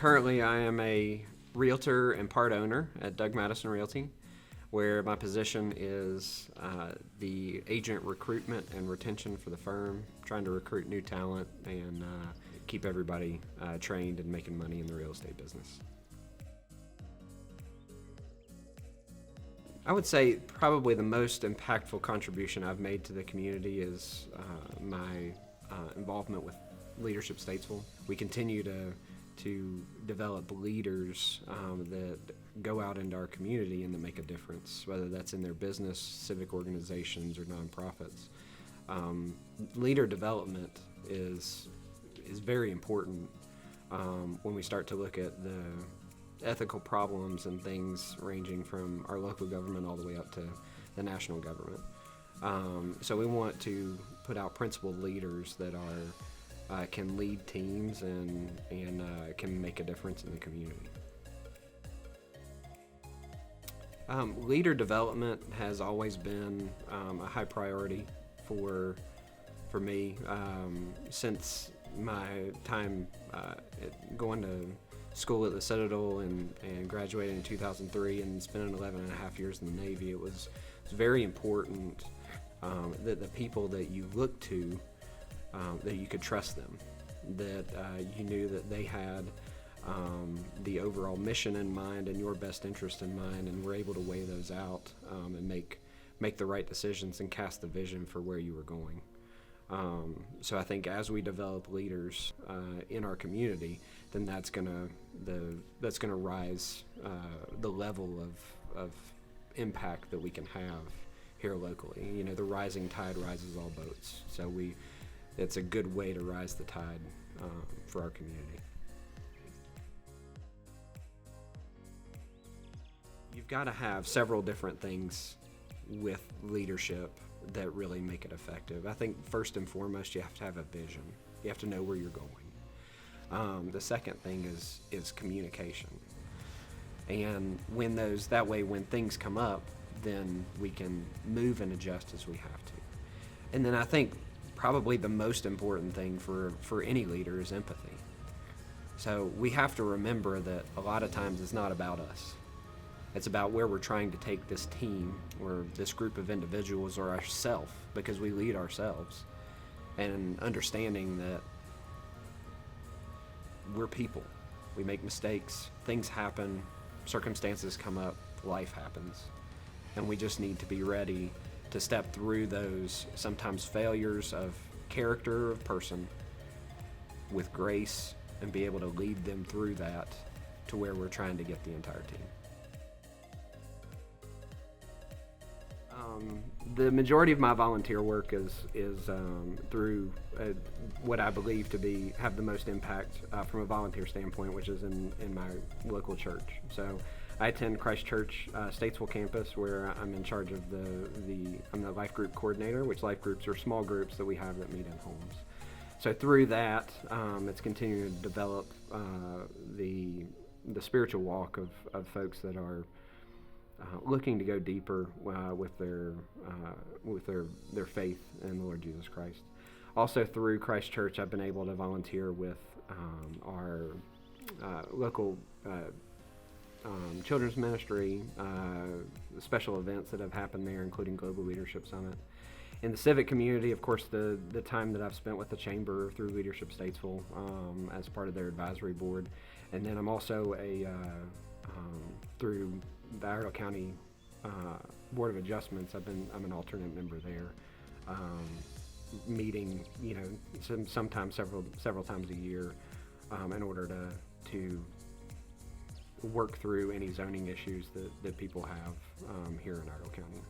Currently, I am a realtor and part owner at Doug Madison Realty, where my position is the agent recruitment and retention for the firm, trying to recruit new talent and keep everybody trained and making money in the real estate business. I would say probably the most impactful contribution I've made to the community is my involvement with Leadership Statesville. We continue to develop leaders that go out into our community and that make a difference, whether that's in their business, civic organizations, or nonprofits. Leader development is very important when we start to look at the ethical problems and things ranging from our local government all the way up to the national government. So we want to put out principled leaders that can lead teams and can make a difference in the community. Leader development has always been a high priority for me since my time going to school at the Citadel and graduating in 2003 and spending 11 and a half years in the Navy. It was very important that the people that you look to, that you could trust them, that you knew that they had the overall mission in mind and your best interest in mind, and were able to weigh those out and make the right decisions and cast the vision for where you were going. So I think as we develop leaders in our community, then that's gonna rise the level of impact that we can have here locally. You know, the rising tide rises all boats. So it's a good way to rise the tide for our community. You've got to have several different things with leadership that really make it effective. I think first and foremost, you have to have a vision. You have to know where you're going. The second thing is communication. And when things come up, then we can move and adjust as we have to. And then I think probably the most important thing for any leader is empathy. So we have to remember that a lot of times it's not about us. It's about where we're trying to take this team or this group of individuals or ourselves, because we lead ourselves, and understanding that we're people. We make mistakes, things happen, circumstances come up, life happens, and we just need to be ready to step through those sometimes failures of character of person with grace and be able to lead them through that to where we're trying to get the entire team. The majority of my volunteer work is through what I believe to have the most impact from a volunteer standpoint, which is in my local church. So I attend Christ Church Statesville campus, where I'm in charge of I'm the life group coordinator, which life groups are small groups that we have that meet in homes. So through that, it's continuing to develop the spiritual walk of folks that are looking to go deeper with their faith in the Lord Jesus Christ. Also through Christ Church, I've been able to volunteer with our local children's ministry, special events that have happened there, including Global Leadership Summit. In the civic community, of course, the time that I've spent with the Chamber through Leadership Statesville as part of their advisory board. And then I'm also through the Iredell County Board of Adjustments. I'm an alternate member there, meeting sometimes several times a year in order to work through any zoning issues that people have here in Iredell County.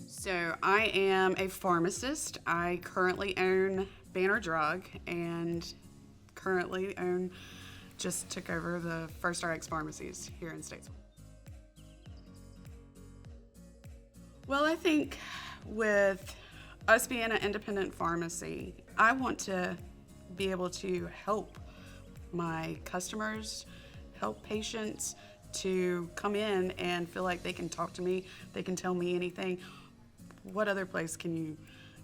So I am a pharmacist. I currently own Banner Drug and just took over the First RX pharmacies here in Statesville. Well, I think with us being an independent pharmacy, I want to be able to help my customers help patients to come in and feel like they can talk to me, they can tell me anything. What other place can you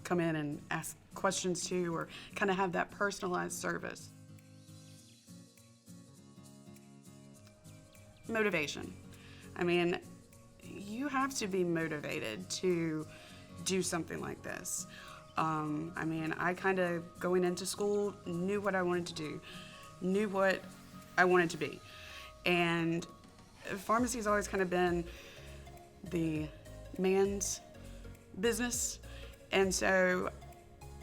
come in and ask questions to, or kind of have that personalized service? Motivation. I mean, you have to be motivated to do something like this. I mean, I kind of, going into school, knew what I wanted to do, knew what I wanted to be. And pharmacy has always kind of been the man's business. And so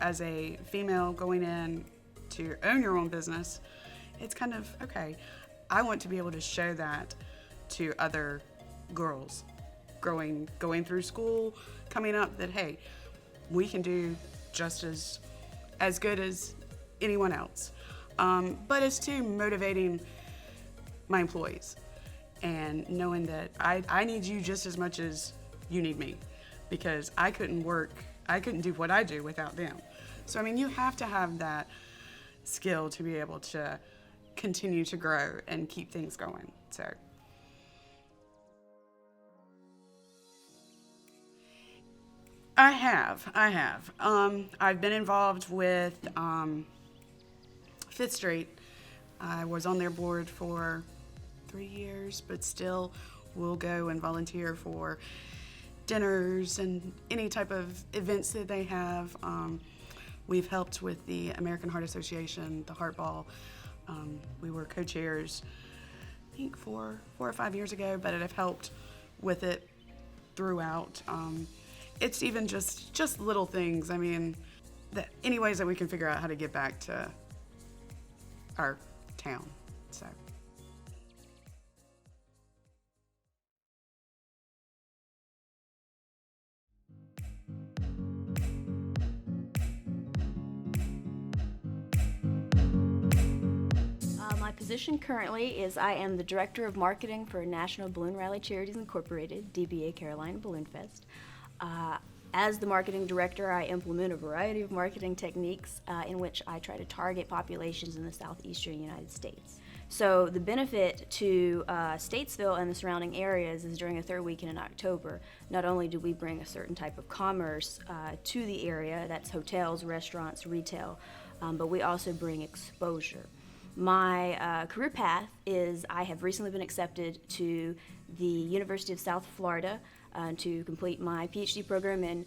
as a female going in to own your own business, it's kind of, okay, I want to be able to show that to other girls going through school, coming up, that, hey, we can do just as good as anyone else. But it's too motivating my employees and knowing that I need you just as much as you need me, because I couldn't do what I do without them. So, I mean, you have to have that skill to be able to continue to grow and keep things going. So, I have. I've been involved with Fifth Street. I was on their board for 3 years, but still will go and volunteer for dinners and any type of events that they have. We've helped with the American Heart Association, the Heart Ball. We were co-chairs, I think 4 or 5 years ago, but I've helped with it throughout. It's even just little things. I mean, any ways that we can figure out how to get back to our town. So. My position currently is I am the Director of Marketing for National Balloon Rally Charities Incorporated, DBA Carolina Balloon Fest. As the marketing director, I implement a variety of marketing techniques in which I try to target populations in the southeastern United States. So the benefit to Statesville and the surrounding areas is during the third weekend in October, not only do we bring a certain type of commerce to the area, that's hotels, restaurants, retail, but we also bring exposure. My career path is I have recently been accepted to the University of South Florida to complete my PhD program in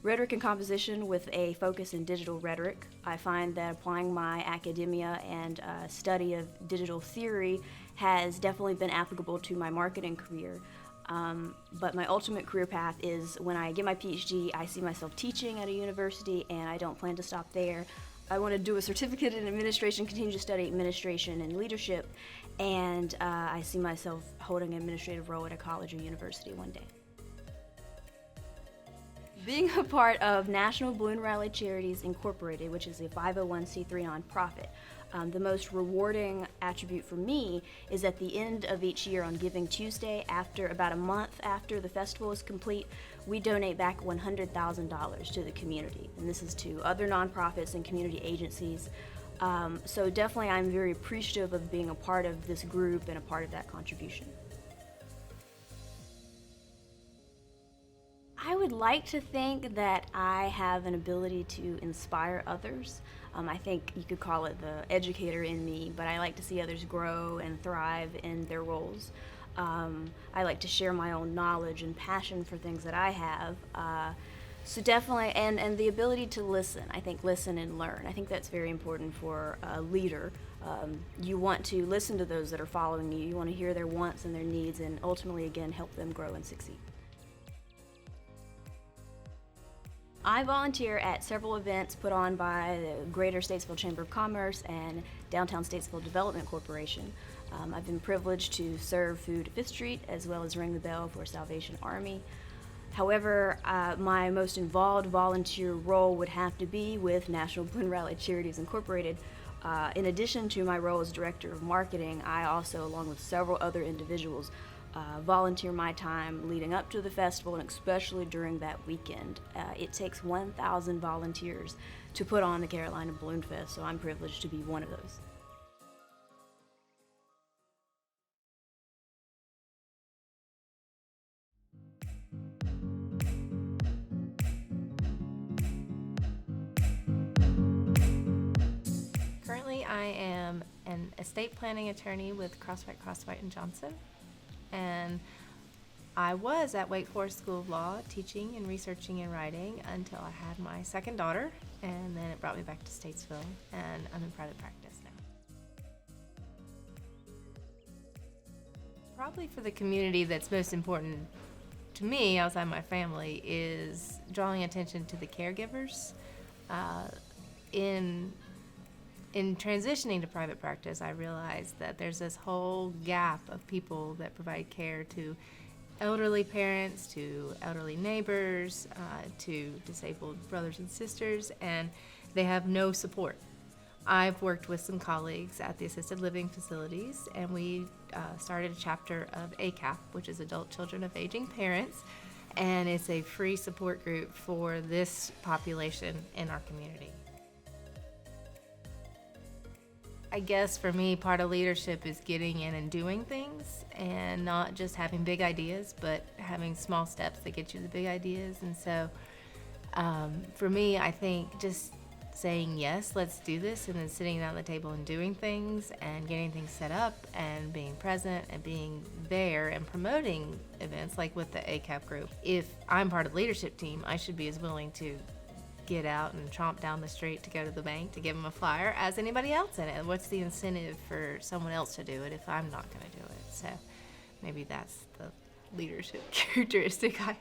rhetoric and composition with a focus in digital rhetoric. I find that applying my academia and study of digital theory has definitely been applicable to my marketing career. But my ultimate career path is when I get my PhD, I see myself teaching at a university, and I don't plan to stop there. I want to do a certificate in administration, continue to study administration and leadership, and I see myself holding an administrative role at a college or university one day. Being a part of National Balloon Rally Charities Incorporated, which is a 501c3 nonprofit, the most rewarding attribute for me is at the end of each year on Giving Tuesday, after about a month after the festival is complete, we donate back $100,000 to the community. And this is to other nonprofits and community agencies. So definitely I'm very appreciative of being a part of this group and a part of that contribution. I would like to think that I have an ability to inspire others. I think you could call it the educator in me, but I like to see others grow and thrive in their roles. I like to share my own knowledge and passion for things that I have. So definitely, and the ability to listen. I think listen and learn. I think that's very important for a leader. You want to listen to those that are following you. You want to hear their wants and their needs, and ultimately, again, help them grow and succeed. I volunteer at several events put on by the Greater Statesville Chamber of Commerce and Downtown Statesville Development Corporation. I've been privileged to serve food at Fifth Street as well as ring the bell for Salvation Army. However, my most involved volunteer role would have to be with National Balloon Rally Charities Incorporated. In addition to my role as Director of Marketing, I also, along with several other individuals, volunteer my time leading up to the festival, and especially during that weekend. It takes 1,000 volunteers to put on the Carolina Balloon Fest, so I'm privileged to be one of those. I am an estate planning attorney with Crosswhite & Johnson, and I was at Wake Forest School of Law teaching and researching and writing until I had my second daughter, and then it brought me back to Statesville, and I'm in private practice now. Probably for the community that's most important to me outside my family is drawing attention to the caregivers. In transitioning to private practice, I realized that there's this whole gap of people that provide care to elderly parents, to elderly neighbors, to disabled brothers and sisters, and they have no support. I've worked with some colleagues at the assisted living facilities, and we started a chapter of ACAP, which is Adult Children of Aging Parents, and it's a free support group for this population in our community. I guess for me, part of leadership is getting in and doing things and not just having big ideas, but having small steps that get you the big ideas. And so for me, I think just saying, yes, let's do this, and then sitting down at the table and doing things and getting things set up and being present and being there and promoting events like with the ACAP group. If I'm part of the leadership team, I should be as willing to get out and tromp down the street to go to the bank to give them a flyer as anybody else in it. What's the incentive for someone else to do it if I'm not going to do it? So maybe that's the leadership characteristic I have.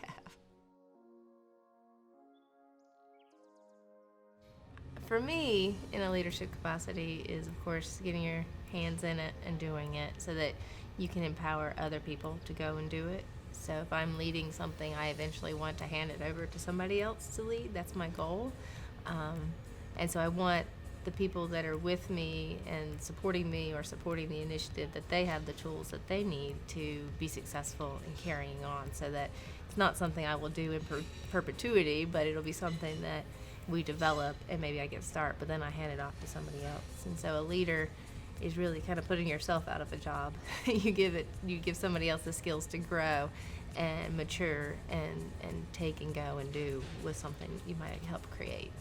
For me, in a leadership capacity, is of course getting your hands in it and doing it so that you can empower other people to go and do it. So if I'm leading something, I eventually want to hand it over to somebody else to lead. That's my goal. And so I want the people that are with me and supporting me or supporting the initiative, that they have the tools that they need to be successful in carrying on, so that it's not something I will do in perpetuity, but it'll be something that we develop and maybe I get a start, but then I hand it off to somebody else. And so a leader is really kind of putting yourself out of a job. You give somebody else the skills to grow and mature and take and go and do with something you might help create.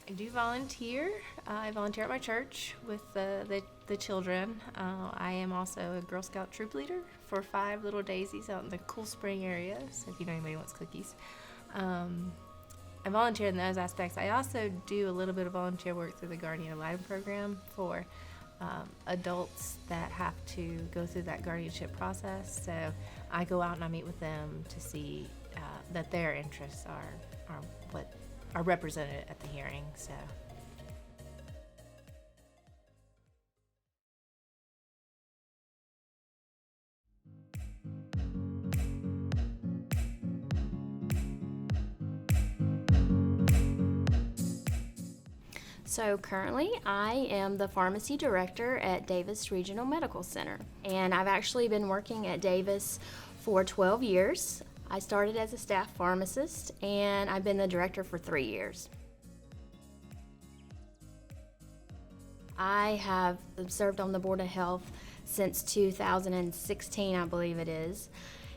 I do volunteer. I volunteer at my church with the children. I am also a Girl Scout troop leader for 5 Little Daisies out in the Cool Spring area, so if you know anybody who wants cookies. I volunteer in those aspects. I also do a little bit of volunteer work through the Guardian Ad Litem program for adults that have to go through that guardianship process. So I go out and I meet with them to see that their interests are what are represented at the hearing. So. So currently I am the pharmacy director at Davis Regional Medical Center, and I've actually been working at Davis for 12 years. I started as a staff pharmacist, and I've been the director for 3 years. I have served on the Board of Health since 2016, I believe it is,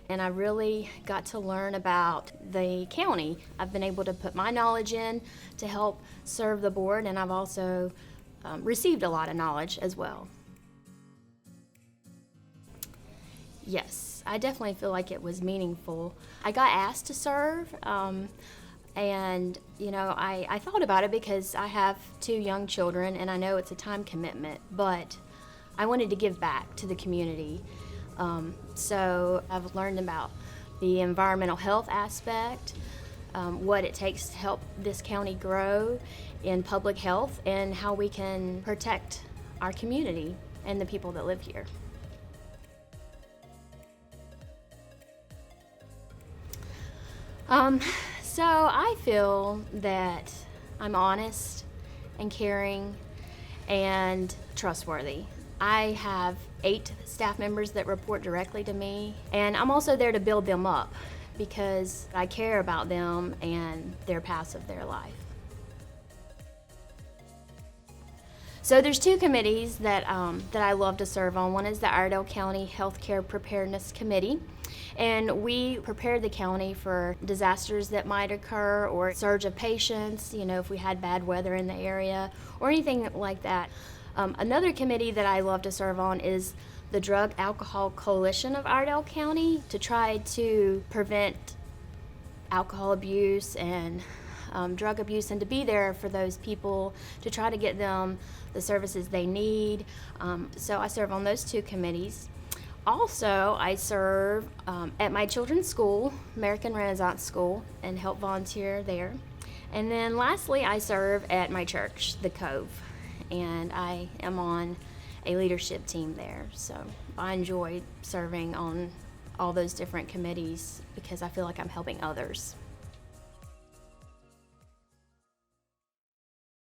and I really got to learn about the county. I've been able to put my knowledge in to help serve the board, and I've also received a lot of knowledge as well. Yes, I definitely feel like it was meaningful. I got asked to serve, and you know, I thought about it because I have 2 young children, and I know it's a time commitment, but I wanted to give back to the community. So I've learned about the environmental health aspect, what it takes to help this county grow in public health, and how we can protect our community and the people that live here. So I feel that I'm honest and caring and trustworthy. I have 8 staff members that report directly to me, and I'm also there to build them up because I care about them and their paths of their life. So there's two committees that I love to serve on. One is the Iredell County Healthcare Preparedness Committee, and we prepare the county for disasters that might occur or surge of patients, if we had bad weather in the area or anything like that. Another committee that I love to serve on is the Drug Alcohol Coalition of Iredell County, to try to prevent alcohol abuse and drug abuse, and to be there for those people to try to get them the services they need. So I serve on those two committees. Also, I serve at my children's school, American Renaissance School, and help volunteer there. And then lastly, I serve at my church, the Cove, and I am on a leadership team there. So I enjoy serving on all those different committees because I feel like I'm helping others.